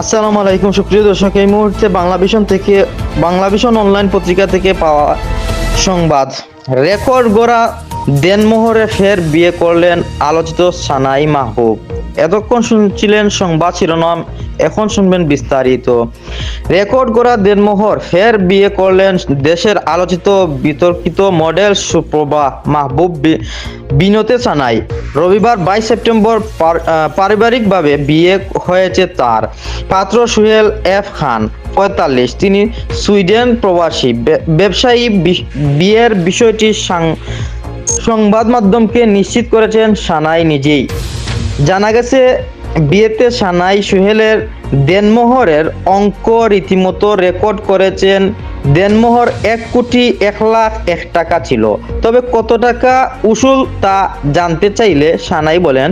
আসসালামু আলাইকুম সুপ্রিয় দর্শক, এই মুহূর্তে বাংলাভিশন অনলাইন পত্রিকা থেকে পাওয়া সংবাদ। রেকর্ড গড়া দেনমোহরে ফের বিয়ে করলেন আলোচিত সানাই মাহবুব। এতক্ষণ শুনছিলেন সংবাদ শিরোনাম, এখন শুনবেন বিস্তারিত। রেকর্ড গড়া দেনমোহর ফের বিয়ে করলেন দেশের আলোচিত বিতর্কিত মডেল সুপ্রভা মাহবুব বিনতে সানাই। রবিবার 22 সেপ্টেম্বর পারিবারিকভাবে বিয়ে হয়েছে তার। পাত্র সুহেল এফ খান, 45। তিনি সুইডেন প্রবাসী ব্যবসায়ী। বিয়ের বিষয়টি সংবাদ মাধ্যমকে নিশ্চিত করেছেন সানাই নিজেই। জানা গেছে, বিয়েতে সানাই সুহেলের দেনমোহরের অঙ্ক রীতিমতো রেকর্ড করেছেন। দেনমোহর 1,01,00,000 টাকা ছিল। তবে কত টাকা উসুল তা জানতে চাইলে সানাই বলেন,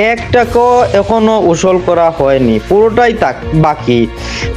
1 টাকাও এখনো উসুল করা হয়নি, পুরোটাই বাকি।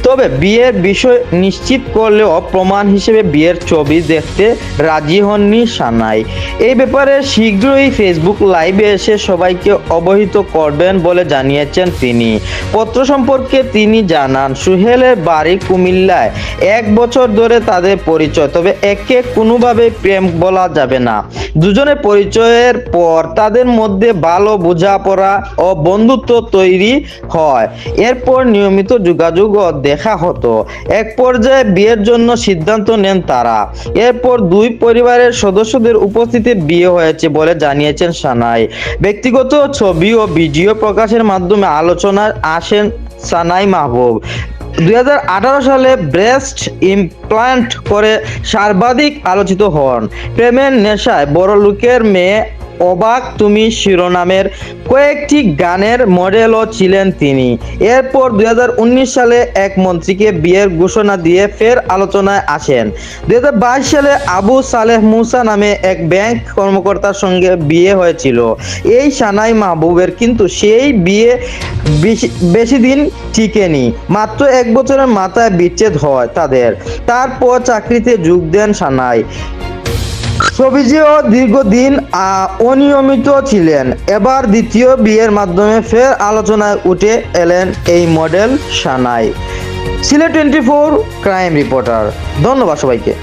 তবে বিয়ের বিষয় নিশ্চিত করলেও প্রমাণ হিসেবে বিয়ের ছবি দেখতে রাজি হননি সানাই। এই ব্যাপারে শীঘ্রই ফেসবুক লাইভে এসে সবাইকে অবহিত করবেন বলে জানিয়েছেন তিনি। পত্র সম্পর্কে তিনি জানান, সুহেলের বাড়ি কুমিল্লায়। 1 বছর ধরে তাদের পরিচয়, তবে একে কোনোভাবে প্রেম বলা যাবে না। দুজনের পরিচয়ের পর তাদের মধ্যে ভালো বোঝাপড়া ও বন্ধুত্ব তৈরি হয়। এরপর নিয়মিত যোগাযোগ ও দেখা হতো। এক পর্যায়ে বিয়ের জন্য সিদ্ধান্ত নেন তারা। এরপর দুই পরিবারের সদস্যদের উপস্থিতিতে বিয়ে হয়েছে বলে জানিয়েছেন সানাই। ব্যক্তিগত ছবি ও ভিডিও প্রকাশের মাধ্যমে আলোচনায় আসেন সানাই মাহবুব। 2018 সালে ব্রেস্ট ইমপ্লান্ট করে সর্বাধিক আলোচিত হন। প্রেমের নেশায় বড় লোকের মেয়ে, অবাক তুমি শিরোনামের কয়েকটি গানের মডেলও ছিলেন তিনি। এরপর 2019 সালে এক মন্ত্রীকে বিয়ের ঘোষণা দিয়ে ফের আলোচনায় আসেন। 2022 সালে আবু সালেহ মুসা নামে এক ব্যাংক কর্মকর্তার সঙ্গে বিয়ে হয়েছিল এই সানাই মাহবুবের, কিন্তু সেই বিয়ে বেশি দিন টিকেনি। মাত্র 1 বছরের মাথায় বিচ্ছেদ হয় তাদের। তারপর চাকরিতে যোগ দেন সানাই। সবিজেও দীর্ঘদিন অনিয়মিত ছিলেন। এবার দ্বিতীয় বিয়ের মাধ্যমে ফের আলোচনায় উঠে এলেন এই মডেল সানাই। Sylhet 24 crime reporter. ধন্যবাদ সবাইকে।